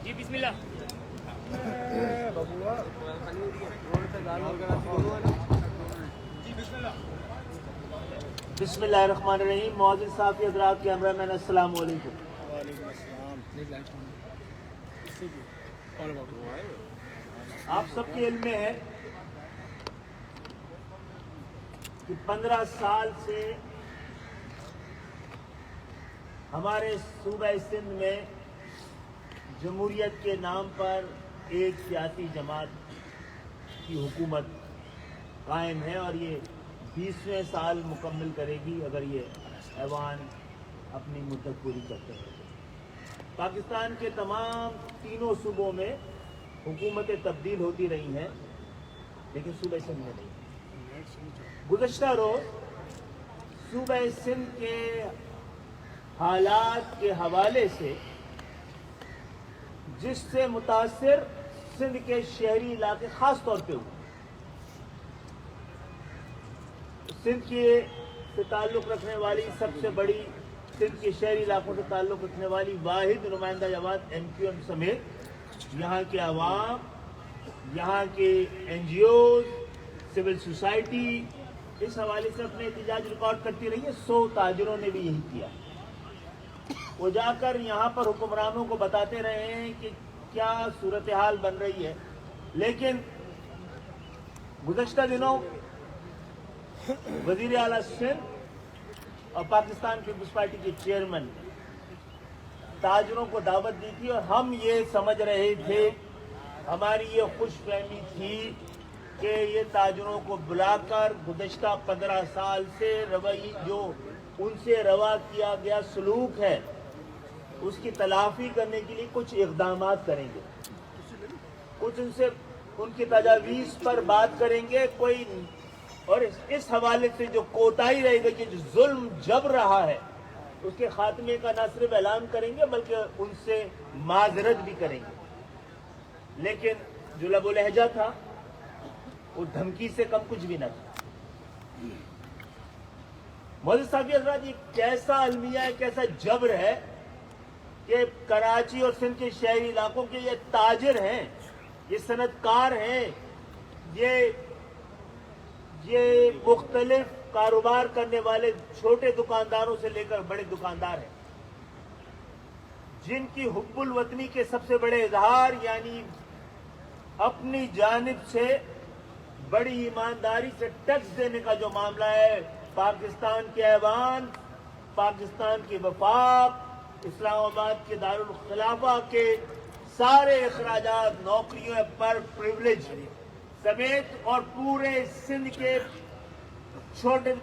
جی بسم اللہ. بسم اللہ الرحمن الرحیم. معزز صحافی حضرات کے ہمراہ مین السلام علیکم. آپ سب کے علم میں ہے کہ 15 سال سے ہمارے صوبہ سندھ میں جمہوریت کے نام پر ایک سیاسی جماعت کی حکومت قائم ہے اور یہ 20ویں سال مکمل کرے گی اگر یہ ایوان اپنی مدت پوری کرتے ہیں. پاکستان کے تمام تینوں صوبوں میں حکومتیں تبدیل ہوتی رہی ہیں لیکن صوبہ سندھ میں نہیں. گزشتہ روز صوبہ سندھ کے حالات کے حوالے سے جس سے متاثر سندھ کے شہری علاقے خاص طور پہ ہوئے. سندھ سے تعلق رکھنے والی سب سے بڑی سندھ کے شہری علاقوں سے تعلق رکھنے والی واحد نمائندہ جماعت MQM سمیت یہاں کے عوام، یہاں کے NGOs، سول سوسائٹی اس حوالے سے اپنے احتجاج ریکارڈ کرتی رہی ہے. 100 تاجروں نے بھی یہی کیا. وہ جا کر یہاں پر حکمرانوں کو بتاتے رہے ہیں کہ کیا صورتحال بن رہی ہے. لیکن گزشتہ دنوں وزیر اعلیٰ سندھ اور پاکستان پیپلز پارٹی کے چیئرمین تاجروں کو دعوت دی تھی اور ہم یہ سمجھ رہے تھے، ہماری یہ خوش فہمی تھی کہ یہ تاجروں کو بلا کر گزشتہ 15 سال سے روی جو ان سے روا کیا گیا سلوک ہے اس کی تلافی کرنے کے لیے کچھ اقدامات کریں گے، کچھ ان کی تجاویز پر بات کریں گے، کوئی اور اس حوالے سے جو کوتاہی رہے گی کہ جو ظلم جبر رہا ہے اس کے خاتمے کا نہ صرف اعلان کریں گے بلکہ ان سے معذرت بھی کریں گے. لیکن جو لب و لہجہ تھا وہ دھمکی سے کم کچھ بھی نہ تھا. معزز صحافی حضرات، یہ کیسا المیہ ہے، کیسا جبر ہے کہ کراچی اور سندھ کے شہری علاقوں کے یہ تاجر ہیں، یہ صنعت کار ہیں، یہ مختلف کاروبار کرنے والے چھوٹے دکانداروں سے لے کر بڑے دکاندار ہیں جن کی حب الوطنی کے سب سے بڑے اظہار یعنی اپنی جانب سے بڑی ایمانداری سے ٹیکس دینے کا جو معاملہ ہے، پاکستان کے ایوان، پاکستان کی وفاق، اسلام آباد کے دارالخلافہ کے سارے اخراجات، نوکریوں پر پریولیج سمیت اور پورے سندھ کے چھوٹے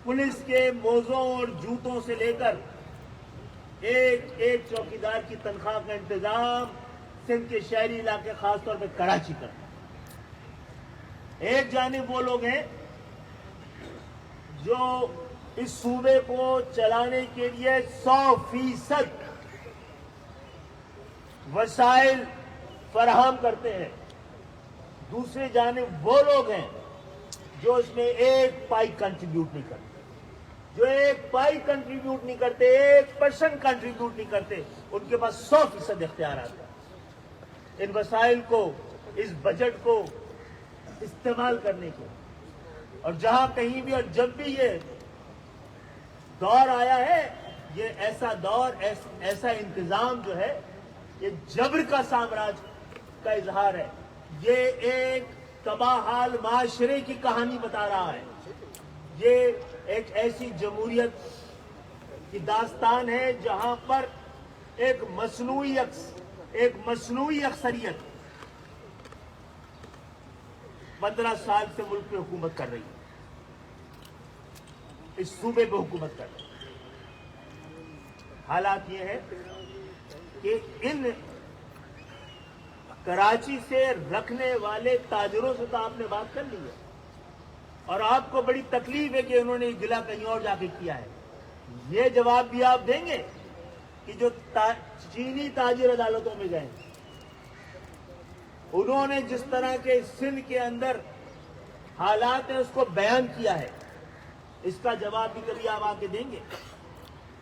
پولیس کے موزوں اور جوتوں سے لے کر ایک چوکیدار کی تنخواہ کا انتظام سندھ کے شہری علاقے خاص طور پہ کراچی کرتا ہے. ایک جانب وہ لوگ ہیں جو اس صوبے کو چلانے کے لیے 100% وسائل فراہم کرتے ہیں، دوسری جانب وہ لوگ ہیں جو اس میں ایک پائی کنٹریبیوٹ نہیں کرتے، جو ایک پائی کنٹریبیوٹ نہیں کرتے، 1% کنٹریبیوٹ نہیں کرتے. ان کے پاس 100% اختیارات ہیں ان وسائل کو، اس بجٹ کو استعمال کرنے کے. اور جہاں کہیں بھی اور جب بھی یہ دور آیا ہے، یہ ایسا دور، ایسا انتظام جو ہے یہ جبر کا سامراج کا اظہار ہے. یہ ایک تباہ حال معاشرے کی کہانی بتا رہا ہے. یہ ایک ایسی جمہوریت کی داستان ہے جہاں پر ایک مصنوعی اکثریت 15 سال سے ملک پہ حکومت کر رہی ہے، اس صوبے پہ حکومت کر رہی ہے. حالات یہ ہے کہ ان کراچی سے رکھنے والے تاجروں سے تو آپ نے بات کر لی ہے اور آپ کو بڑی تکلیف ہے کہ انہوں نے گلہ کہیں اور جا کے کیا ہے. یہ جواب بھی آپ دیں گے کہ جو چینی تاجر عدالتوں میں گئے انہوں نے جس طرح کے سندھ کے اندر حالات ہیں اس کو بیان کیا ہے، اس کا جواب بھی کبھی آپ آ کے دیں گے.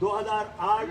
2008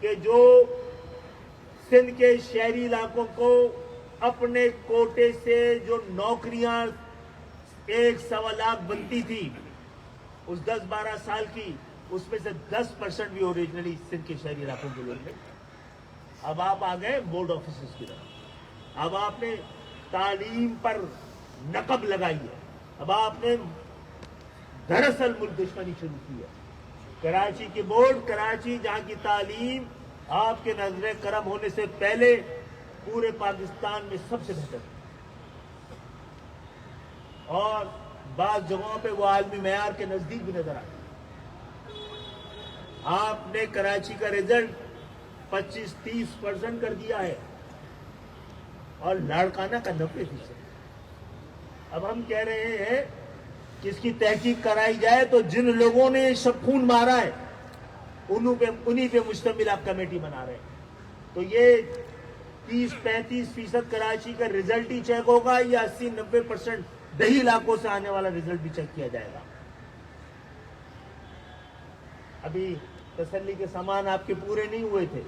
کہ جو سندھ کے شہری علاقوں کو اپنے کوٹے سے جو نوکریاں 1.25 بنتی تھی اس 10-12 سال کی، اس میں سے 10% بھی اوریجنلی سندھ کے شہری علاقوں کے لوگ تھے۔ اب آپ آ گئے بورڈ آفیسز کی طرف، اب آپ نے تعلیم پر نقب لگائی ہے، اب آپ نے دراصل ملک دشمنی شروع کی ہے۔ کراچی کی بورڈ، کراچی جہاں کی تعلیم آپ کے نظر کرم ہونے سے پہلے پورے پاکستان میں سب سے بہتر ہے، اور بعض جگہوں پہ وہ عالمی معیار کے نزدیک بھی نظر آتی ہے۔ آپ نے کراچی کا رزلٹ 25-30% کر دیا ہے اور لاڑکانہ کا 90%۔ اب ہم کہہ رہے ہیں کہ اس کی تحقیق کرائی جائے تو جن لوگوں نے شب خون مارا ہے انہی پہ مشتمل آپ کمیٹی بنا رہے ہیں۔ تو یہ 30-35% کراچی کا رزلٹ ہی چیک ہوگا یا 80-90% دیہی علاقوں سے آنے والا رزلٹ بھی چیک کیا جائے گا؟ ابھی تسلی کے سامان آپ کے پورے نہیں ہوئے تھے،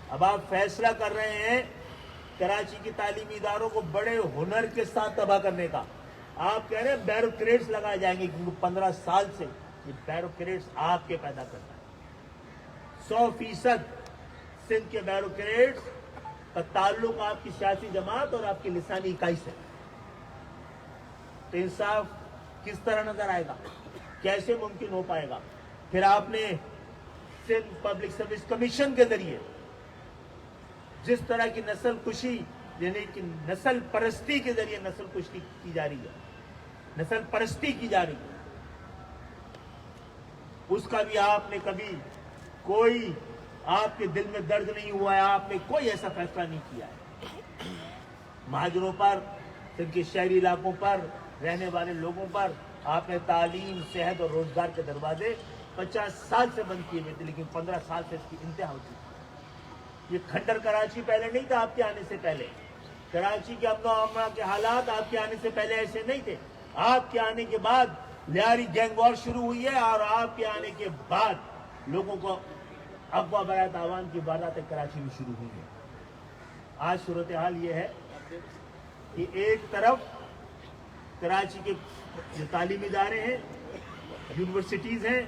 اب آپ فیصلہ کر رہے ہیں کراچی کی تعلیمی اداروں کو بڑے ہنر کے ساتھ تباہ کرنے کا۔ آپ کہہ رہے ہیں بیروکریٹس لگائے جائیں گے، کیونکہ 15 سال سے یہ بیروکریٹس آپ کے پیدا کرنا ہے۔ 100% سندھ کے بیروکریٹس کا تعلق آپ کی سیاسی جماعت اور آپ کی لسانی اکائی سے۔ تو انصاف کس طرح نظر آئے گا؟ کیسے ممکن ہو پائے گا؟ پھر آپ نے سندھ پبلک سروس کمیشن کے ذریعے جس طرح کی نسل کشی، یعنی کہ نسل پرستی کے ذریعے نسل کشی کی جا رہی ہے، نسل پرستی کی جا رہی ہے، اس کا بھی آپ نے کبھی کوئی آپ کے دل میں درد نہیں ہوا ہے، آپ نے کوئی ایسا فیصلہ نہیں کیا ہے۔ مہاجروں پر، سندھ کے شہری علاقوں پر رہنے والے لوگوں پر آپ نے تعلیم، صحت اور روزگار کے دروازے 50 سال سے بند کیے ہوئے تھے، لیکن 15 سال سے اس کی انتہا ہوتی تھی۔ یہ کھنڈر کراچی پہلے نہیں تھا آپ کے آنے سے پہلے، کراچی کے امن و امان کے حالات آپ کے آنے سے پہلے ایسے نہیں تھے۔ آپ کے آنے کے بعد لیاری گینگ وار شروع ہوئی ہے، اور آپ کے آنے کے بعد لوگوں کو اغوا برات عوام کی وارداتیں کراچی میں شروع ہوئی ہیں۔ آج صورتحال یہ ہے کہ ایک طرف کراچی کے جو تعلیمی ادارے ہیں، یونیورسٹیز ہیں،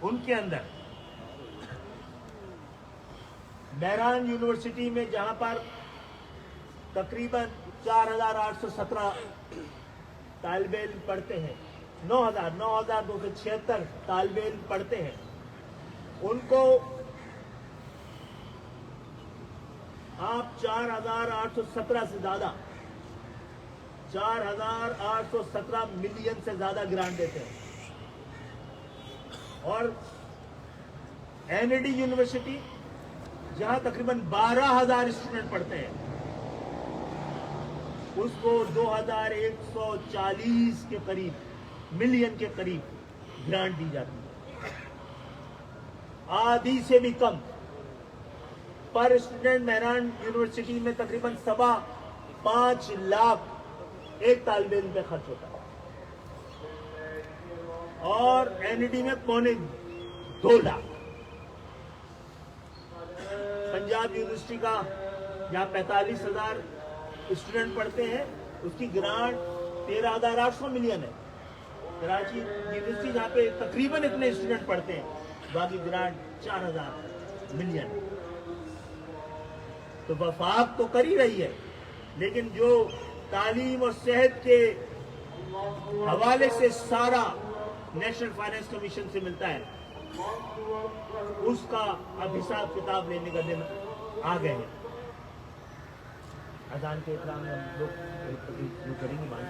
ان کے اندر مہران یونیورسٹی میں جہاں پر تقریباً 4817 طالب علم پڑھتے ہیں، 9276 طالب علم پڑھتے ہیں، ان کو آپ 4817 سے زیادہ 4817 ملین سے زیادہ گرانٹ دیتے ہیں، اور این ای ڈی یونیورسٹی جہاں تقریباً 12,000 اسٹوڈنٹ پڑھتے ہیں، اس کو 2140 کے قریب ملین کے قریب گرانٹ دی جاتی ہے، آدھی سے بھی کم پر اسٹوڈنٹ مہران یونیورسٹی میں تقریباً 5.25 لاکھ ایک طالب علم پہ خرچ ہوتا ہے، اور این ای ڈی میں 2.25 لاکھ۔ پنجاب یونیورسٹی کا جہاں 45,000 اسٹوڈنٹ پڑھتے ہیں، اس کی گرانٹ 13,800 ملین ہے۔ کراچی یونیورسٹی جہاں پہ تقریباً اتنے اسٹوڈنٹ پڑھتے ہیں، باقی گرانٹ 4,000 ملین ہے۔ تو وفاق تو کر ہی رہی ہے، لیکن جو تعلیم اور صحت کے حوالے سے سارا نیشنل فائنانس کمیشن سے ملتا ہے، اس کا اب حساب کتاب لینے کا دن آ گئے ہیں۔ اذان کے احترام میں ہم لوگ کریں گے بعد میں۔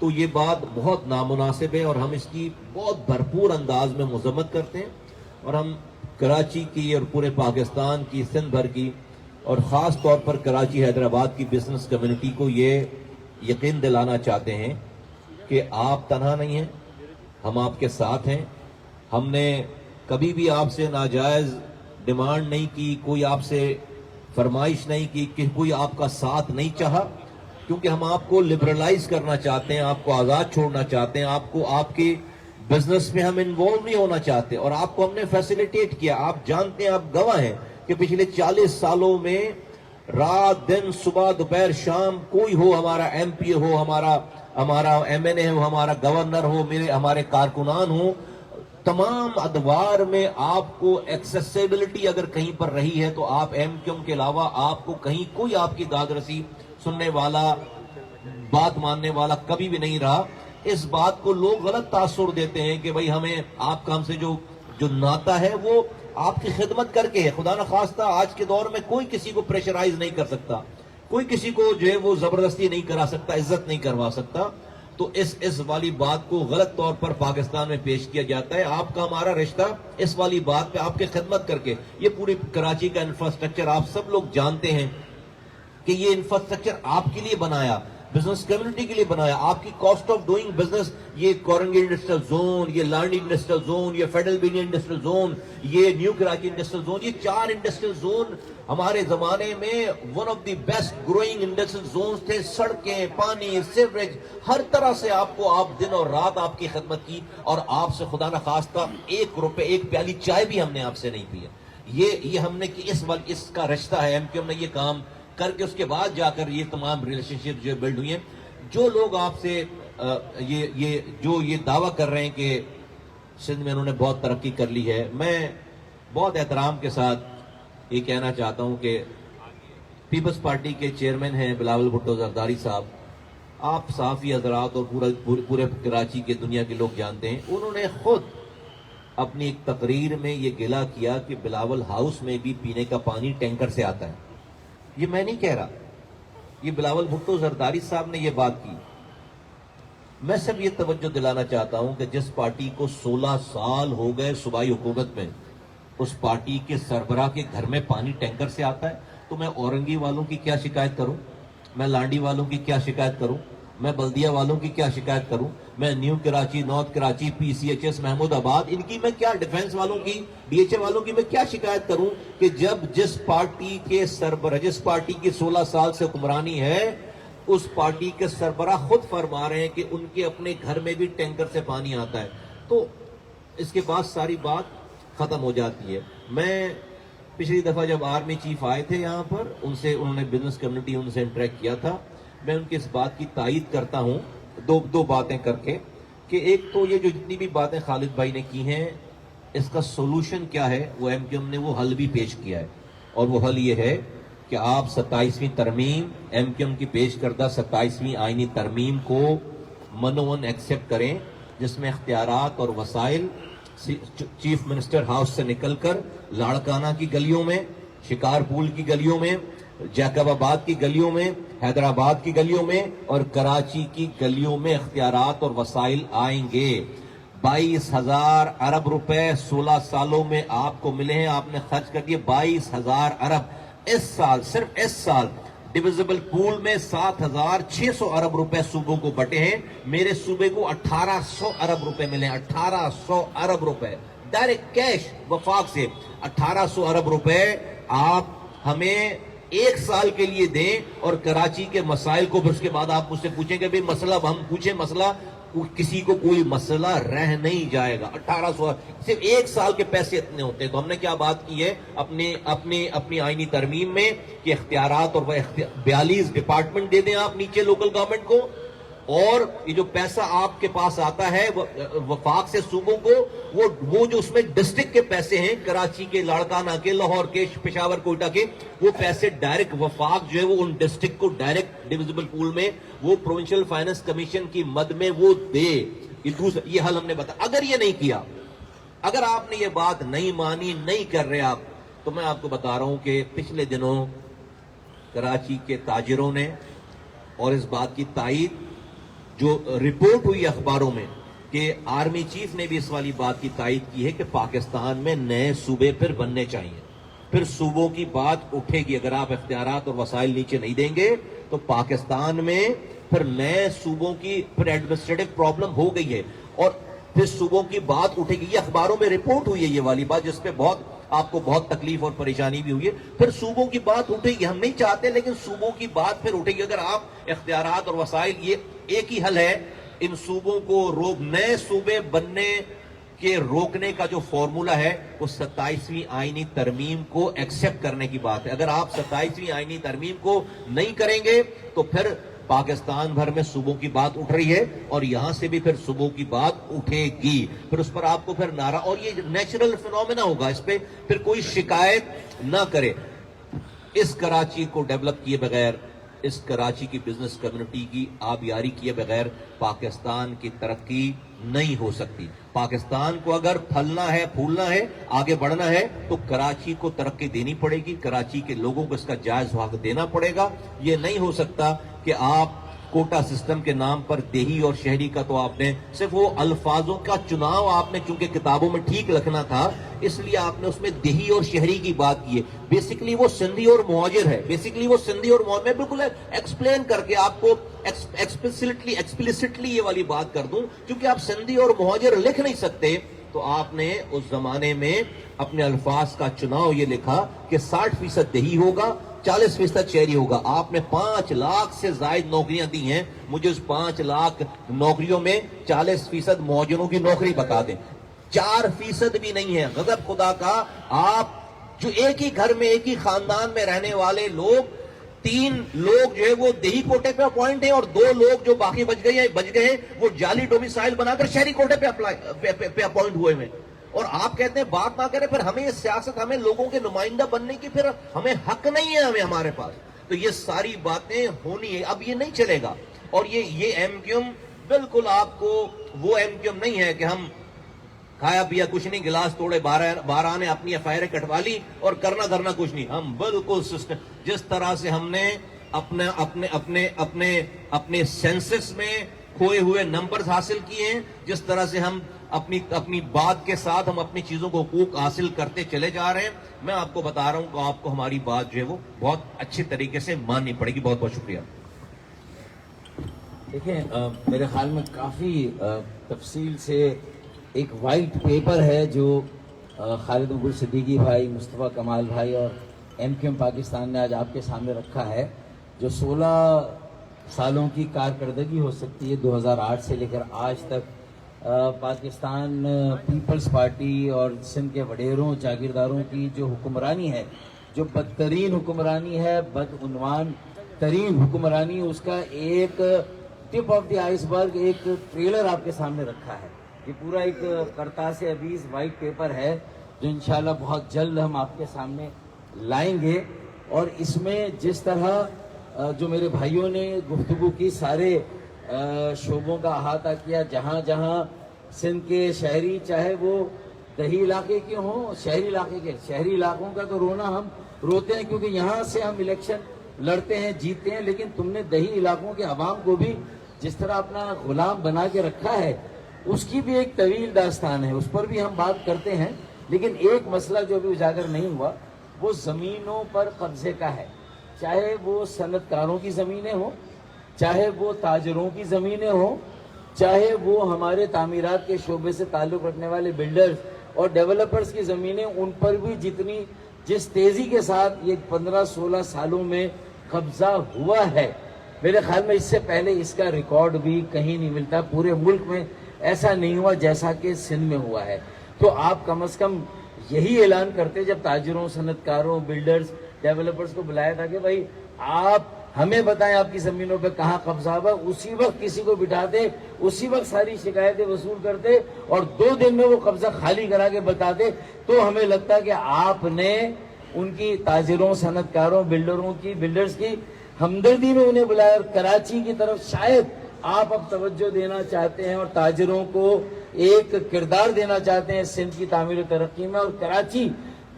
تو یہ بات بہت نامناسب ہے اور ہم اس کی بہت بھرپور انداز میں مذمت کرتے ہیں، اور ہم کراچی کی اور پورے پاکستان کی، سندھ بھر کی اور خاص طور پر کراچی حیدرآباد کی بزنس کمیونٹی کو یہ یقین دلانا چاہتے ہیں کہ آپ تنہا نہیں ہیں، ہم آپ کے ساتھ ہیں۔ ہم نے کبھی بھی آپ سے ناجائز ڈیمانڈ نہیں کی، کوئی آپ سے فرمائش نہیں کی، کہ کوئی آپ کا ساتھ نہیں چاہا، کیونکہ ہم آپ کو لبرلائز کرنا چاہتے ہیں، آپ کو آزاد چھوڑنا چاہتے ہیں، آپ کو آپ کی بزنس میں ہم انوالو نہیں ہونا چاہتے، اور آپ کو ہم نے فیسیلیٹیٹ کیا۔ آپ جانتے ہیں، آپ گواہ ہیں کہ پچھلے 40 سالوں میں رات دن، صبح دوپہر شام، کوئی ہو، ہمارا ایم پی ہو، ہمارا ایم این اے ہو، ہمارا گورنر ہو، ہمارے کارکنان ہوں، تمام ادوار میں آپ کو ایکسیسیبلٹی اگر کہیں پر رہی ہے تو آپ ایم کیو ایم کے علاوہ آپ کو کہیں کوئی آپ کی داد رسی سننے والا، بات ماننے والا کبھی بھی نہیں رہا۔ اس بات کو لوگ غلط تاثر دیتے ہیں کہ بھئی ہمیں آپ کا ہم سے جو ناتا ہے وہ آپ کی خدمت کر کے ہے۔ خدا نخواستہ آج کے دور میں کوئی کسی کو پریشرائز نہیں کر سکتا، کوئی کسی کو جو ہے وہ زبردستی نہیں کرا سکتا، عزت نہیں کروا سکتا۔ تو اس والی بات کو غلط طور پر پاکستان میں پیش کیا جاتا ہے۔ آپ کا ہمارا رشتہ اس والی بات پہ آپ کی خدمت کر کے، یہ پوری کراچی کا انفراسٹرکچر آپ سب لوگ جانتے ہیں کہ یہ انفراسٹرکچر آپ کے لیے بنایا، بزنس کمیونٹی کے لیے بنایا۔ آپ کی کاسٹ آف ڈوئنگ بزنس، یہ کورنگی انڈسٹریل زون، یہ لانڈی انڈسٹریل زون، یہ فیڈرل بینی انڈسٹریل زون، یہ نیو کراچی انڈسٹریل زون، یہ 4 انڈسٹریل زون ہمارے زمانے میں one of the best growing industrial zones تھے۔ سڑکیں، پانی، سیوریج، ہر طرح سے آپ کو، آپ دن اور رات آپ کی خدمت کی، اور آپ سے خدا نخواستہ 1 روپے، 1 پیالی چائے بھی ہم نے آپ سے نہیں پی ہے۔ یہ ہم نے کہ اس کا رشتہ ہے، ہم نے یہ کام کر کے اس کے بعد جا کر یہ تمام ریلیشن شپ جو بلڈ ہوئی ہیں۔ جو لوگ آپ سے یہ دعویٰ کر رہے ہیں کہ سندھ میں انہوں نے بہت ترقی کر لی ہے، میں بہت احترام کے ساتھ یہ کہنا چاہتا ہوں کہ پیپلز پارٹی کے چیئرمین ہیں بلاول بھٹو زرداری صاحب، آپ صحافی حضرات اور پورے کراچی کے دنیا کے لوگ جانتے ہیں، انہوں نے خود اپنی ایک تقریر میں یہ گلہ کیا کہ بلاول ہاؤس میں بھی پینے کا پانی ٹینکر سے آتا ہے۔ یہ میں نہیں کہہ رہا، یہ بلاول بھٹو زرداری صاحب نے یہ بات کی۔ میں صرف یہ توجہ دلانا چاہتا ہوں کہ جس پارٹی کو 16 سال ہو گئے صوبائی حکومت میں، اس پارٹی کے سربراہ کے گھر میں پانی ٹینکر سے آتا ہے، تو میں اورنگی والوں کی کیا شکایت کروں، میں لانڈی والوں کی کیا شکایت کروں، میں بلدیہ والوں کی کیا شکایت کروں، میں نیو کراچی، نارتھ کراچی، پی سی ایچ ایس، محمود آباد، ان کی میں کیا، ڈیفنس والوں کی، ڈی ایچ اے والوں کی میں کیا شکایت کروں کہ جب جس پارٹی کے سربراہ، جس پارٹی کی 16 سال سے حکمرانی ہے، اس پارٹی کے سربراہ خود فرما رہے ہیں کہ ان کے اپنے گھر میں بھی ٹینکر سے پانی آتا ہے، تو اس کے بعد ساری بات ختم ہو جاتی ہے۔ میں پچھلی دفعہ جب آرمی چیف آئے تھے یہاں پر، انہوں نے بزنس کمیونٹی ان سے انٹریکٹ کیا تھا، میں ان کی اس بات کی تائید کرتا ہوں دو باتیں کر کے کہ ایک تو یہ جو جتنی بھی باتیں خالد بھائی نے کی ہیں، اس کا سولوشن کیا ہے، وہ ایم کیو ایم نے وہ حل بھی پیش کیا ہے، اور وہ حل یہ ہے کہ آپ 27ویں ترمیم، ایم کیو ایم کی پیش کردہ 27ویں آئینی ترمیم کو منون ایکسیپٹ کریں، جس میں اختیارات اور وسائل چیف منسٹر ہاؤس سے نکل کر لاڑکانہ کی گلیوں میں، شکار پول کی گلیوں میں، جیکب آباد کی گلیوں میں، حیدرآباد کی گلیوں میں اور کراچی کی گلیوں میں اختیارات اور وسائل آئیں گے۔ 22,000 ارب روپے 16 سالوں میں آپ کو ملے ہیں، آپ نے خرچ کر دیے 22,000 ارب۔ اس سال، صرف اس سال ڈویزبل پول میں 7,600 ارب روپے صوبوں کو بٹے ہیں، میرے صوبے کو 1,800 ارب روپے ملے ہیں، 1,800 ارب روپے ڈائریکٹ کیش وفاق سے۔ 1,800 ارب روپے آپ ہمیں 1 سال کے لیے دیں، اور کراچی کے مسائل کو پھر اس کے بعد آپ مجھ سے پوچھیں کہ مسئلہ ہم پوچھیں، مسئلہ کسی کو کوئی مسئلہ رہ نہیں جائے گا۔ 1,800 صرف 1 سال کے پیسے اتنے ہوتے ہیں۔ تو ہم نے کیا بات کی ہے اپنی آئینی ترمیم میں کہ اختیارات اور 42 ڈپارٹمنٹ دے دیں آپ نیچے لوکل گورنمنٹ کو، اور یہ جو پیسہ آپ کے پاس آتا ہے وفاق سے صوبوں کو، وہ جو اس میں ڈسٹرکٹ کے پیسے ہیں، کراچی کے، لاڑکانہ کے، لاہور کے، پشاور، کوئٹہ کے، وہ پیسے ڈائریکٹ وفاق جو ہے وہ ان ڈسٹرکٹ کو ڈائریکٹ ڈویزبل پول میں، وہ پروونشل فائنانس کمیشن کی مد میں وہ دے۔ یہ حل ہم نے بتایا۔ اگر یہ نہیں کیا، اگر آپ نے یہ بات نہیں مانی، نہیں کر رہے آپ، تو میں آپ کو بتا رہا ہوں کہ پچھلے دنوں کراچی کے تاجروں نے، اور اس بات کی تائید جو رپورٹ ہوئی اخباروں میں کہ آرمی چیف نے بھی اس والی بات کی تائید کی ہے کہ پاکستان میں نئے صوبے پھر بننے چاہیے، پھر صوبوں کی بات اٹھے گی. اگر آپ اختیارات اور وسائل نیچے نہیں دیں گے تو پاکستان میں پھر نئے صوبوں کی پھر ایڈمنسٹریٹو پرابلم ہو گئی ہے اور پھر صوبوں کی بات اٹھے گی. یہ اخباروں میں رپورٹ ہوئی ہے یہ والی بات، جس پہ آپ کو بہت تکلیف اور پریشانی بھی ہوئی ہے. پھر صوبوں کی بات اٹھے گی، ہم نہیں چاہتے لیکن صوبوں کی بات پھر اٹھے گی. اگر آپ اختیارات اور وسائل، یہ ایک ہی حل ہے ان صوبوں کو نئے صوبے بننے کے روکنے کا جو فارمولا ہے وہ 27ویں آئینی ترمیم کو ایکسپٹ کرنے کی بات ہے. اگر آپ 27ویں آئینی ترمیم کو نہیں کریں گے تو پھر پاکستان بھر میں صوبوں کی بات اٹھ رہی ہے اور یہاں سے بھی پھر صوبوں کی بات اٹھے گی. پھر اس پر آپ کو پھر نعرہ، اور یہ نیچرل فینومینا ہوگا، اس پہ پھر کوئی شکایت نہ کرے. اس کراچی کو ڈیولپ کیے بغیر، اس کراچی کی بزنس کمیونٹی کی آبیاری کیے بغیر پاکستان کی ترقی نہیں ہو سکتی. پاکستان کو اگر پھلنا ہے، پھولنا ہے، آگے بڑھنا ہے تو کراچی کو ترقی دینی پڑے گی، کراچی کے لوگوں کو اس کا جائز حق دینا پڑے گا. یہ نہیں ہو سکتا کہ آپ کوٹا سسٹم کے نام پر دیہی اور شہری کا، تو آپ نے صرف وہ الفاظوں کا چناؤ آپ نے چونکہ کتابوں میں ٹھیک لکھنا تھا اس لیے آپ نے اس میں دیہی اور شہری کی بات کی ہے. بیسیکلی وہ سندھی اور مہاجر ہے، بیسیکلی وہ سندھی اور مہاجر. میں بالکل ایکسپلین کر کے آپ کو ایکسپلیسٹلی یہ والی بات کر دوں، کیونکہ آپ سندھی اور مہاجر لکھ نہیں سکتے تو آپ نے اس زمانے میں اپنے الفاظ کا چناؤ یہ لکھا کہ 60% دیہی ہوگا، 40% شہری ہوگا. آپ نے 5 لاکھ سے زائد نوکریاں دی ہیں. مجھے اس 5 لاکھ نوکریوں میں 40% مہاجروں کی نوکری بتا دیں. 4% بھی نہیں ہے. غضب خدا کا، آپ جو ایک ہی گھر میں ایک ہی خاندان میں رہنے والے لوگ، 3 لوگ جو ہے وہ دیہی کوٹے پہ اپوائنٹ ہیں اور 2 لوگ جو باقی بچ گئے ہیں وہ جعلی ڈومیسائل بنا کر شہری کوٹے پہ اپوائنٹ ہوئے ہیں. اور آپ کہتے ہیں بات نہ کریں، پھر ہمیں یہ سیاست، ہمیں لوگوں کے نمائندہ بننے کی پھر ہمیں حق نہیں ہے ہمارے پاس. تو یہ ساری باتیں ہونی ہے، اب یہ نہیں چلے گا. اور یہ ایم کیو ایم بالکل آپ کو وہ ایم کیو ایم نہیں ہے کہ ہم کھایا پیا کچھ نہیں، گلاس توڑے 12 نے اپنی ایف آئی آر کٹوا لی اور کرنا کچھ نہیں. ہم بالکل سسٹم، جس طرح سے ہم نے اپنے سینسس میں کھوئے ہوئے نمبرز حاصل کیے ہیں، جس طرح سے ہم اپنی بات کے ساتھ ہم اپنی چیزوں کو حقوق حاصل کرتے چلے جا رہے ہیں. میں آپ کو بتا رہا ہوں کہ آپ کو ہماری بات جو ہے وہ بہت اچھی طریقے سے ماننی پڑے گی. بہت بہت شکریہ. دیکھیں، میرے خیال میں کافی تفصیل سے ایک وائٹ پیپر ہے جو خالد مغل صدیقی بھائی، مصطفیٰ کمال بھائی اور ایم کیو ایم پاکستان نے آج آپ کے سامنے رکھا ہے، جو 16 سالوں کی کارکردگی ہو سکتی ہے 2008 سے لے کر آج تک پاکستان پیپلز پارٹی اور سندھ کے وڈیروں جاگیرداروں کی جو حکمرانی ہے، جو بدترین حکمرانی ہے، بدعنوان ترین حکمرانی، اس کا ایک ٹپ آف دی آئس برگ، ایک ٹریلر آپ کے سامنے رکھا ہے. یہ پورا ایک کرتاس عزیز وائٹ پیپر ہے جو انشاءاللہ بہت جلد ہم آپ کے سامنے لائیں گے. اور اس میں جس طرح جو میرے بھائیوں نے گفتگو کی، سارے شعبوں کا احاطہ کیا، جہاں جہاں سندھ کے شہری، چاہے وہ دیہی علاقے کے ہوں، شہری علاقوں کا تو رونا ہم روتے ہیں کیونکہ یہاں سے ہم الیکشن لڑتے ہیں، جیتے ہیں، لیکن تم نے دیہی علاقوں کے عوام کو بھی جس طرح اپنا غلام بنا کے رکھا ہے، اس کی بھی ایک طویل داستان ہے، اس پر بھی ہم بات کرتے ہیں. لیکن ایک مسئلہ جو ابھی اجاگر نہیں ہوا وہ زمینوں پر قبضے کا ہے، چاہے وہ صنعت کاروں کی زمینیں ہوں، چاہے وہ تاجروں کی زمینیں ہوں، چاہے وہ ہمارے تعمیرات کے شعبے سے تعلق رکھنے والے بلڈرز اور ڈیولپرز کی زمینیں، ان پر بھی جس تیزی کے ساتھ یہ 15-16 سالوں میں قبضہ ہوا ہے، میرے خیال میں اس سے پہلے اس کا ریکارڈ بھی کہیں نہیں ملتا. پورے ملک میں ایسا نہیں ہوا جیسا کہ سندھ میں ہوا ہے. تو آپ کم از کم یہی اعلان کرتے جب تاجروں، صنعت کاروں، بلڈرز، ڈیولپرز کو بلایا تھا کہ بھائی آپ ہمیں بتائیں آپ کی زمینوں پہ کہاں قبضہ ہوا، اسی وقت کسی کو بٹھاتے، اسی وقت ساری شکایتیں وصول کرتے اور 2 دن میں وہ قبضہ خالی کرا کے بتاتے. تو ہمیں لگتا کہ آپ نے ان کی تاجروں، صنعت کاروں، بلڈرز کی ہمدردی میں انہیں بلایا. اور کراچی کی طرف شاید آپ اب توجہ دینا چاہتے ہیں اور تاجروں کو ایک کردار دینا چاہتے ہیں سندھ کی تعمیر و ترقی میں، اور کراچی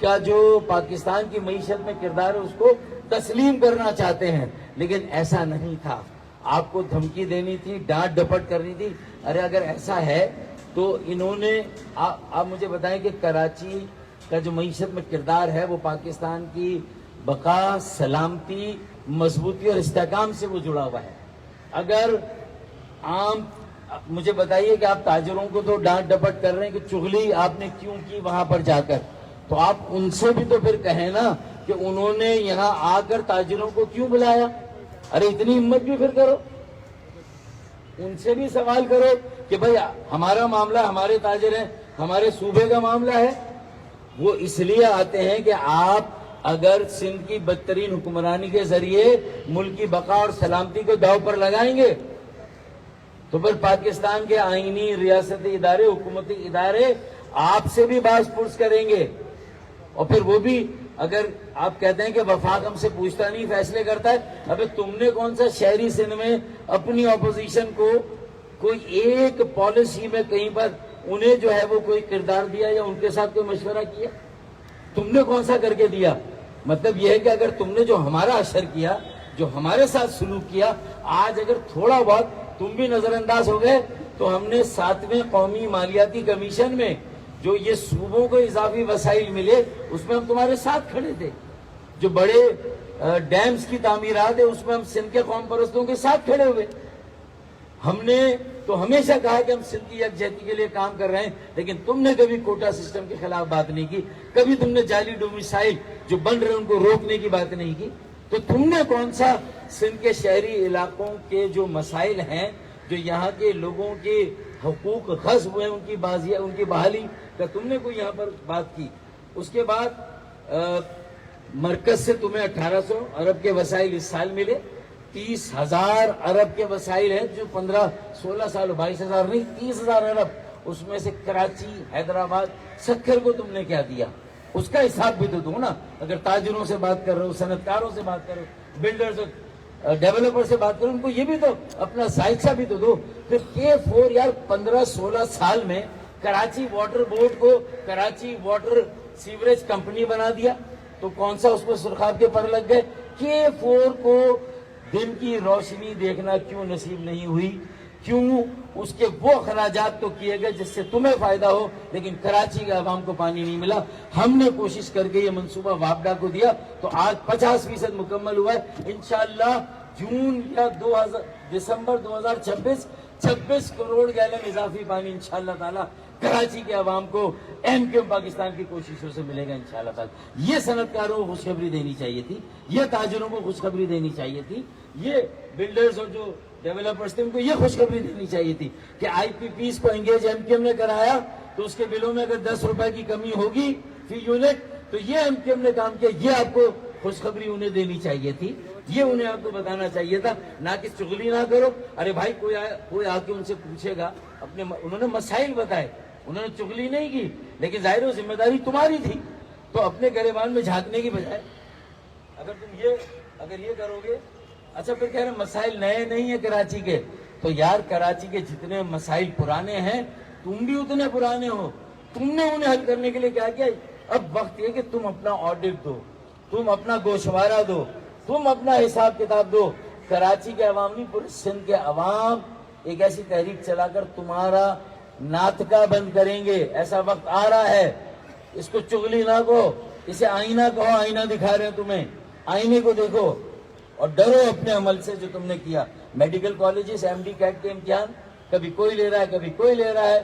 کا جو پاکستان کی معیشت میں کردار ہے اس کو تسلیم کرنا چاہتے ہیں. لیکن ایسا نہیں تھا. آپ کو دھمکی دینی تھی, ڈانٹ ڈپٹ کرنی تھی. ارے اگر ایسا ہے تو انہوں نے آپ مجھے بتائیں کہ کراچی کا جو معیشت میں کردار ہے وہ پاکستان کی بقا, سلامتی, مضبوطی اور استحکام سے وہ جڑا ہوا ہے. اگر مجھے بتائیے کہ آپ تاجروں کو تو ڈانٹ ڈپٹ کر رہے ہیں کہ چغلی آپ نے کیوں کی وہاں پر جا کر, تو آپ ان سے بھی تو پھر کہیں نا کہ انہوں نے یہاں آ کر تاجروں کو کیوں بلایا. ارے اتنی ہمت بھی پھر کرو, ان سے بھی سوال کرو کہ بھائی ہمارا معاملہ, ہمارے تاجر ہیں, ہمارے صوبے کا معاملہ ہے. وہ اس لیے آتے ہیں کہ آپ اگر سندھ کی بدترین حکمرانی کے ذریعے ملک کی بقا اور سلامتی کو داؤ پر لگائیں گے تو پھر پاکستان کے آئینی ریاستی ادارے, حکومتی ادارے آپ سے بھی باز پرس کریں گے. اور پھر وہ بھی اگر آپ کہتے ہیں کہ وفاق ہم سے پوچھتا نہیں, فیصلے کرتا ہے, ابھی تم نے کون سا شہری سندھ میں اپنی اپوزیشن کو کوئی ایک پالیسی میں کہیں پر انہیں جو ہے وہ کوئی کردار دیا یا ان کے ساتھ کوئی مشورہ کیا؟ تم نے کون سا کر کے دیا؟ مطلب یہ ہے کہ اگر تم نے جو ہمارا اشر کیا, جو ہمارے ساتھ سلوک کیا, آج اگر تھوڑا بہت تم بھی نظر انداز ہو گئے تو ہم نے 7ویں قومی مالیاتی کمیشن میں جو یہ صوبوں کو اضافی وسائل ملے اس میں ہم تمہارے ساتھ کھڑے تھے. جو بڑے ڈیمز کی تعمیرات ہے اس میں ہم سندھ کے قوم پرستوں کے ساتھ کھڑے ہوئے. ہم نے تو ہمیشہ کہا کہ ہم سندھ کی یکجہتی کے لیے کام کر رہے ہیں, لیکن تم نے کبھی کوٹا سسٹم کے خلاف بات نہیں کی, کبھی تم نے جعلی ڈومیسائل جو بن رہے ان کو روکنے کی بات نہیں کی. تو تم نے کون سا سندھ کے شہری علاقوں کے جو مسائل ہیں, جو یہاں کے لوگوں کے حقوق غصب ہوئے, ان کی بحالی کا تم نے کوئی یہاں پر بات کی؟ اس کے بعد مرکز سے تمہیں 1800 ارب کے وسائل اس سال ملے, 30,000 ارب کے وسائل ہیں جو 15-16 سال, 22,000 نہیں 30,000 ارب. اس میں سے کراچی, حیدرآباد, سکھر کو تم نے کیا دیا اس کا حساب بھی تو دو نا. اگر تاجروں سے بات کر رہے ہو, صنعتکاروں سے بات کر رہے ہو, بلڈرز ڈیولپر سے بات کرو, ان کو یہ بھی تو اپنا ذائقہ بھی تو دو. پھر K4 یار 15-16 سال میں کراچی واٹر بورڈ کو کراچی واٹر سیوریج کمپنی بنا دیا, تو کون سا اس میں سرخاب کے پر لگ گئے؟ K4 کو دن کی روشنی دیکھنا کیوں نصیب نہیں ہوئی؟ کیوں اس کے وہ اخراجات تو کیے گئے جس سے تمہیں فائدہ ہو, لیکن کراچی کے عوام کو پانی نہیں ملا. ہم نے کوشش کر کے یہ منصوبہ وابڈا کو دیا تو آج 50% مکمل ہوا ہے. انشاءاللہ جون یا دسمبر 2026 26 کروڑ گیلن اضافی پانی انشاءاللہ تعالی کراچی کے عوام کو ایم کیو پاکستان کی کوششوں سے ملے گا انشاءاللہ تعالی. یہ صنعتکاروں کو خوشخبری دینی چاہیے تھی, یہ تاجروں کو خوشخبری دینی چاہیے تھی, یہ بلڈرز اور جو ڈیولپرز تھے ان کو یہ خوشخبری دینی چاہیے تھی کہ آئی پی پیز کو انگیج ایم کیو نے کرایا تو اس کے بلوں میں اگر 10 روپے کی کمی ہوگی فی یونٹ تو یہ ایم کیو نے کام کیا. یہ آپ کو خوشخبری انہیں دینی چاہیے تھی, یہ انہیں آپ کو بتانا چاہیے تھا, نہ کہ چغلی نہ کرو. ارے بھائی کوئی آ کے ان سے پوچھے گا, انہوں نے مسائل بتائے, انہوں نے چغلی نہیں کی, لیکن ظاہر و ذمہ داری تمہاری تھی. تو اپنے گریبان میں جھانکنے کی بجائے اگر تم یہ کرو گے, اچھا پھر کہہ رہے مسائل نئے نہیں ہیں کراچی کے, تو یار کراچی کے جتنے مسائل پرانے ہیں تم بھی اتنے پرانے ہو, تم نے انہیں حل کرنے کے لیے کیا کیا. اب وقت یہ کہ تم اپنا آڈٹ دو, تم اپنا گوشوارہ دو, تم اپنا حساب کتاب دو. کراچی کے عوام نہیں, پورے سندھ کے عوام ایک ایسی تحریک چلا کر تمہارا ناطقہ بند کریں گے. ایسا وقت آ رہا ہے, اس کو چغلی نہ کہو, اسے آئینہ کہو. آئینہ دکھا رہے ہیں تمہیں, آئینے کو دیکھو اور ڈرو اپنے عمل سے جو تم نے کیا. Medical colleges MDCAT کے امتحان کبھی کوئی لے رہا ہے, کبھی کوئی لے رہا ہے.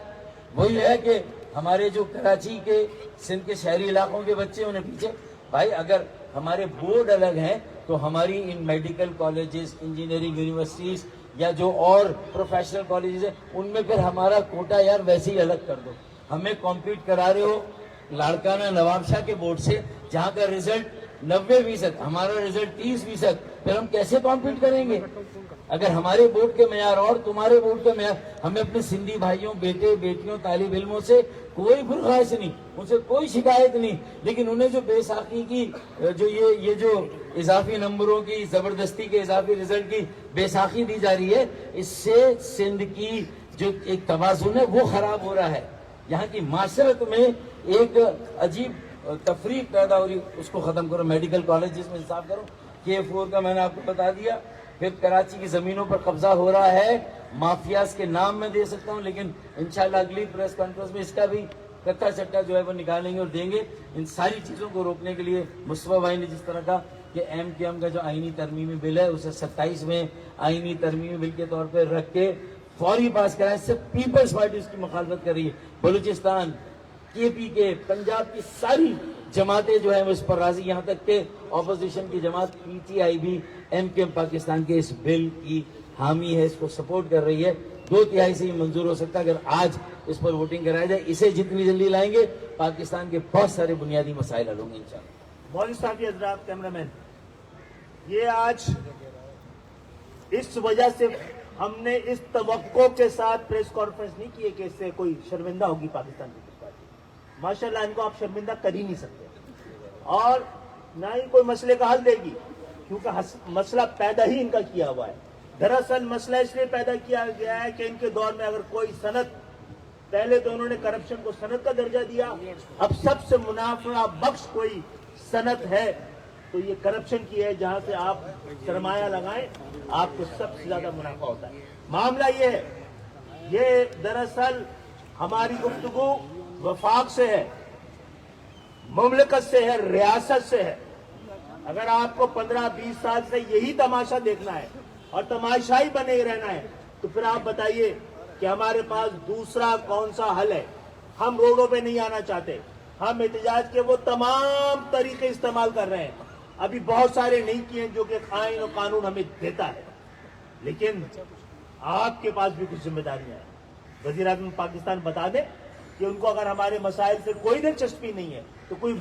وہی ہے کہ ہمارے جو کراچی کے سندھ کے شہری علاقوں کے بچے انہیں پیچھے. بھائی اگر ہمارے بورڈ الگ ہیں تو ہماری in medical colleges, engineering universities یا جو اور پروفیشنل کالجز ہیں ان میں پھر ہمارا کوٹا یار ویسے ہی الگ کر دو. ہمیں کمپیٹ کرا رہے ہو لاڑکانہ نواب شاہ کے بورڈ سے جہاں کا رزلٹ 90%, ہمارا رزلٹ 30%, پھر ہم کیسے کمپیٹ کریں گے؟ اگر ہمارے بورڈ کے معیار اور تمہارے بورڈ کے معیار, ہمیں اپنے سندھی بھائیوں, بیٹے بیٹیوں, طالب علموں سے کوئی برخاست نہیں, ان سے کوئی شکایت نہیں, لیکن انہیں جو بے ساخی کی جو یہ جو اضافی نمبروں کی, زبردستی کے اضافی رزلٹ کی بے ساخی دی جا رہی ہے, اس سے سندھ کی جو ایک توازن ہے وہ خراب ہو رہا ہے. یہاں کی معاشرت میں ایک عجیب تفریق پیدا ہو رہی, اس کو ختم کرو. میڈیکل کالجز میں انصاف کرو. K4 کا میں نے آپ کو بتا دیا, پھر کراچی کی زمینوں پر قبضہ ہو رہا ہے، مافیاز کے نام میں دے سکتا ہوں، لیکن انشاءاللہ اگلی پریس کانفرنس میں اس کا بھی کتھا چٹا جو ہے وہ نکالیں گے اور دیں گے۔ ان ساری چیزوں کو روکنے کے لیے مصطفیٰ بھائی نے جس طرح کا کہ ایم کیو ایم کا جو آئینی ترمیمی بل ہے اسے 27 میں آئینی ترمیمی بل کے طور پہ رکھ کے فوری پاس کرائیں، اس سے پیپلز پارٹی اس کی مخالفت کر رہی ہے۔ بلوچستان، کے پی کے، پنجاب کی ساری جماعتیں جو ہیں وہ اس پر راضی، یہاں تک کہ اپوزیشن کی جماعت پی ٹی آئی بھی ایم کیو ایم پاکستان کے اس بل کی حامی ہے، اس کو سپورٹ کر رہی ہے۔ 2/3 سے یہ منظور ہو سکتا ہے اگر آج اس پر ووٹنگ کرایا جائے۔ اسے جتنی جلدی لائیں گے پاکستان کے بہت سارے بنیادی مسائل حل ہوں گے انشاءاللہ۔ مولوی صاحب حضرات، کیمرہ مین، یہ آج اس وجہ سے ہم نے اس توقع کے ساتھ پریس کانفرنس نہیں کی ہے کہ اس سے کوئی شرمندہ ہوگی پاکستان پیپلز پارٹی۔ ماشاءاللہ ان کو آپ شرمندہ کر ہی نہیں سکتے اور نہ ہی کوئی مسئلے کا حل دے گی، کیونکہ مسئلہ پیدا ہی ان کا کیا ہوا ہے۔ دراصل مسئلہ اس لیے پیدا کیا گیا ہے کہ ان کے دور میں اگر کوئی صنعت، پہلے تو انہوں نے کرپشن کو صنعت کا درجہ دیا، اب سب سے منافع بخش کوئی صنعت ہے تو یہ کرپشن کی ہے، جہاں سے آپ سرمایہ لگائیں آپ کو سب سے زیادہ منافع ہوتا ہے۔ معاملہ یہ ہے، یہ دراصل ہماری گفتگو وفاق سے ہے، مملکت سے ہے، ریاست سے ہے۔ اگر آپ کو 15-20 سال سے یہی تماشا دیکھنا ہے اور تماشائی بنے رہنا ہے تو پھر آپ بتائیے کہ ہمارے پاس دوسرا کون سا حل ہے۔ ہم روڈوں پہ نہیں آنا چاہتے، ہم احتجاج کے وہ تمام طریقے استعمال کر رہے ہیں، ابھی بہت سارے نہیں کیے جو کہ آئین و قانون ہمیں دیتا ہے، لیکن آپ کے پاس بھی کچھ ذمہ داریاں ہیں۔ وزیر اعظم پاکستان بتا دیں کہ ان کو اگر ہمارے مسائل سے کوئی دلچسپی نہیں ہے تو کوئی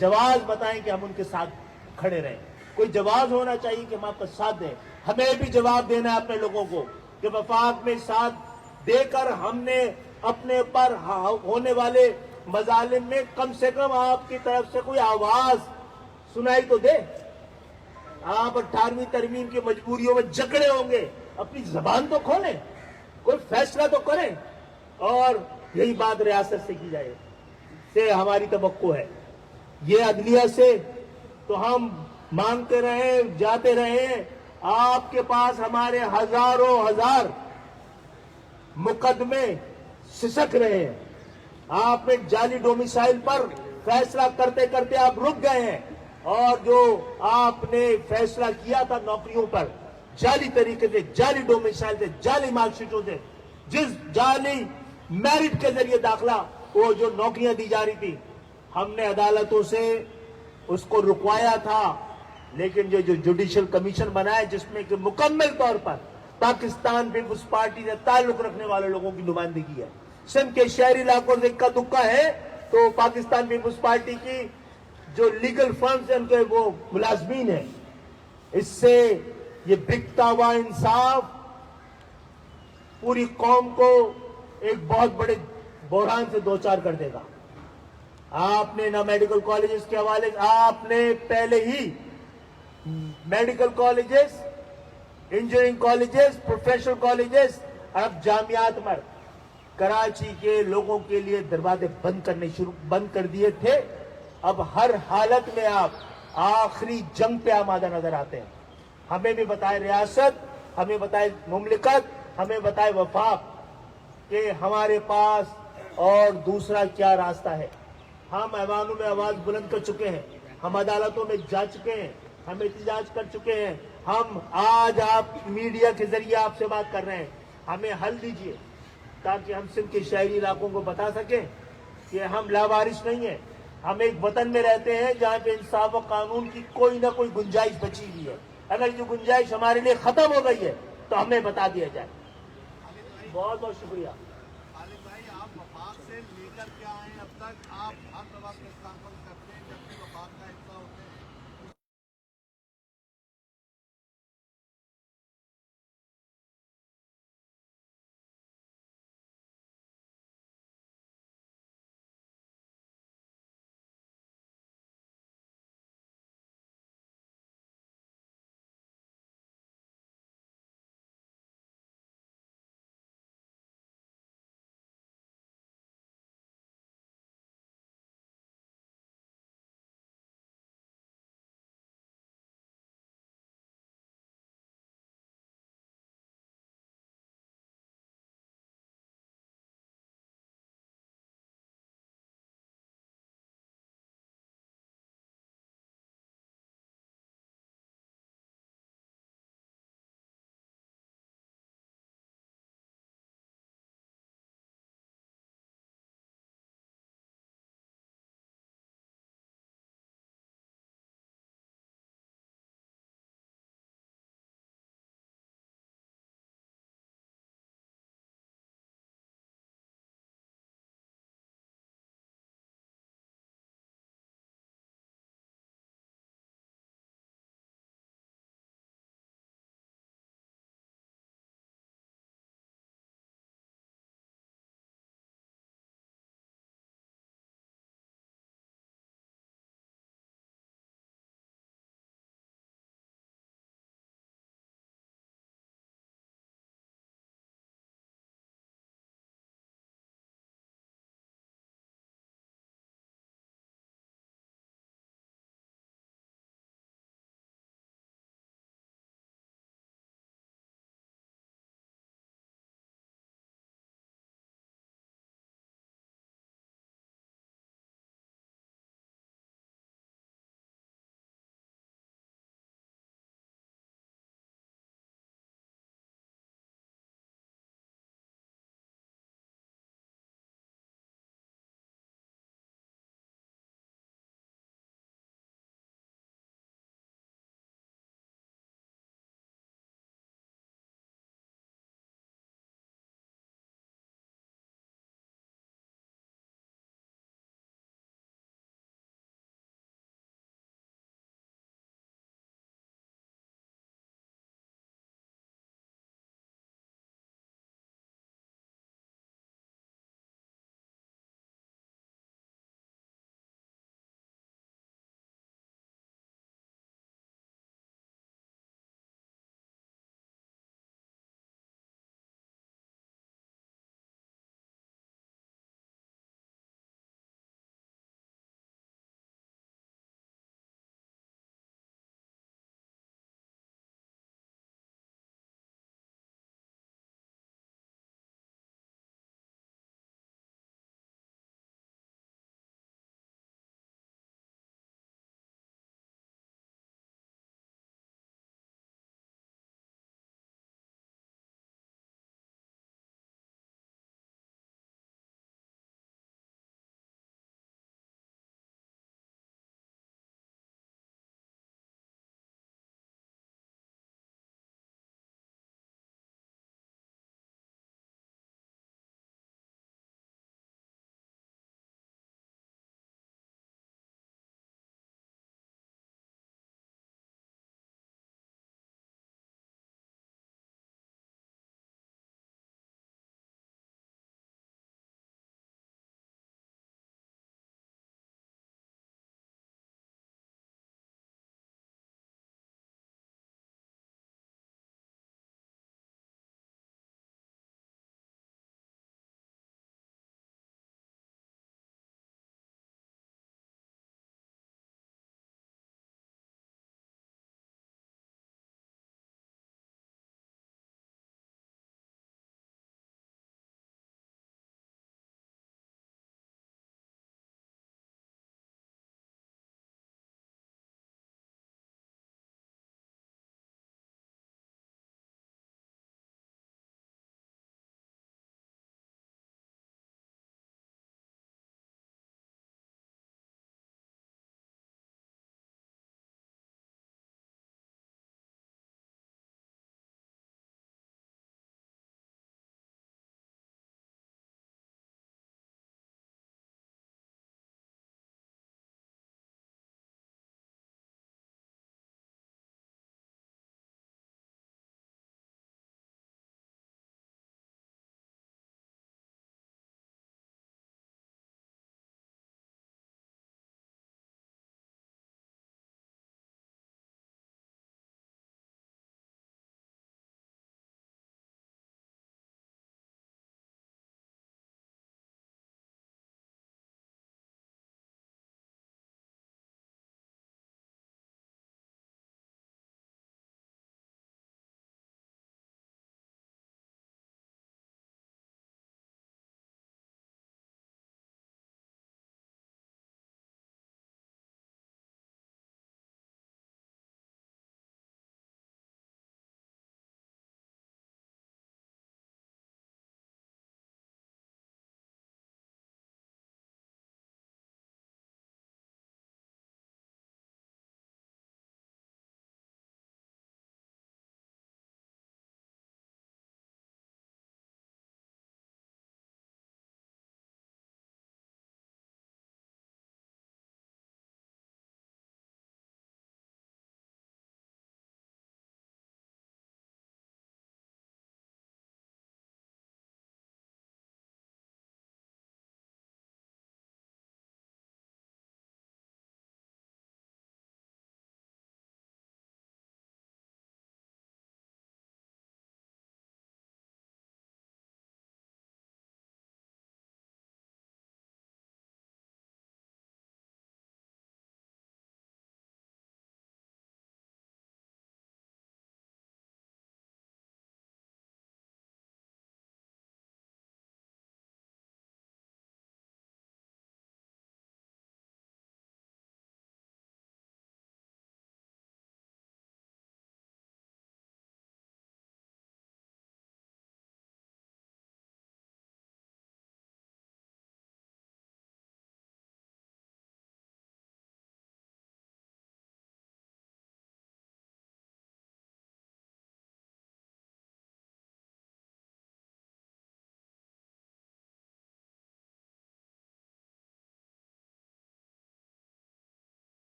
جواز بتائیں کہ ہم ان کے ساتھ کھڑے رہیں، کوئی جواز ہونا چاہیے کہ ہم آپ کا ساتھ دیں۔ ہمیں بھی جواب دینا ہے اپنے لوگوں کو کہ وفاق میں ساتھ دے کر ہم نے اپنے پر ہونے والے مظالم میں کم سے کم آپ کی طرف سے کوئی آواز سنائی تو دے۔ آپ 18ویں ترمیم کی مجبوریوں میں جکڑے ہوں گے، اپنی زبان تو کھولیں، کوئی فیصلہ تو کریں، اور یہی بات ریاست سے کی جائے سے ہماری توقع ہے۔ یہ عدلیہ سے تو ہم مانگتے رہے، جاتے رہے، آپ کے پاس ہمارے ہزاروں ہزار مقدمے سسک رہے ہیں، آپ نے جعلی ڈومیسائل پر فیصلہ کرتے کرتے آپ رک گئے ہیں، اور جو آپ نے فیصلہ کیا تھا نوکریوں پر جعلی طریقے سے، جعلی ڈومیسائل سے، جعلی مارک شیٹوں سے، جس جعلی میرٹ کے ذریعے داخلہ وہ جو نوکریاں دی جا رہی تھی، ہم نے عدالتوں سے اس کو رکوایا تھا، لیکن جو جوڈیشل کمیشن بنا ہے جس میں کہ مکمل طور پر پاکستان پیپلز پارٹی سے تعلق رکھنے والے لوگوں کی نمائندگی ہے، سندھ کے شہری علاقوں سے اکا دکا ہے تو پاکستان پیپلز پارٹی کی جو لیگل فرمز ہیں ان کے وہ ملازمین ہیں، اس سے یہ بکتا ہوا انصاف پوری قوم کو ایک بہت بڑے بحران سے دوچار کر دے گا۔ آپ نے نہ میڈیکل کالجز کے حوالے، آپ نے پہلے ہی medical colleges, engineering colleges, professional colleges, اب جامعات میں کراچی کے لوگوں کے لیے دروازے بند کر دیے تھے، اب ہر حالت میں آپ آخری جنگ پہ آمادہ نظر آتے ہیں۔ ہمیں بھی بتائے ریاست، ہمیں بتائے مملکت، ہمیں بتائے وفاق کہ ہمارے پاس اور دوسرا کیا راستہ ہے۔ ہم ایوانوں میں آواز بلند کر چکے ہیں، ہم عدالتوں میں جا چکے ہیں، ہم احتجاج کر چکے ہیں، ہم آج آپ میڈیا کے ذریعے آپ سے بات کر رہے ہیں، ہمیں حل دیجئے تاکہ ہم سندھ کے شہری علاقوں کو بتا سکیں کہ ہم لاوارث نہیں ہیں، ہم ایک وطن میں رہتے ہیں جہاں پہ انصاف و قانون کی کوئی نہ کوئی گنجائش بچی ہوئی ہے۔ اگر یہ گنجائش ہمارے لیے ختم ہو گئی ہے تو ہمیں بتا دیا جائے۔ بہت بہت شکریہ۔ خالد بھائی، آپ وفاق سے لے کر کے آئے اب تک، آپ ہر دفعہ پریس کانفرنس کرتے ہیں جب بھی وفاق کا حصہ ہوتے ہیں،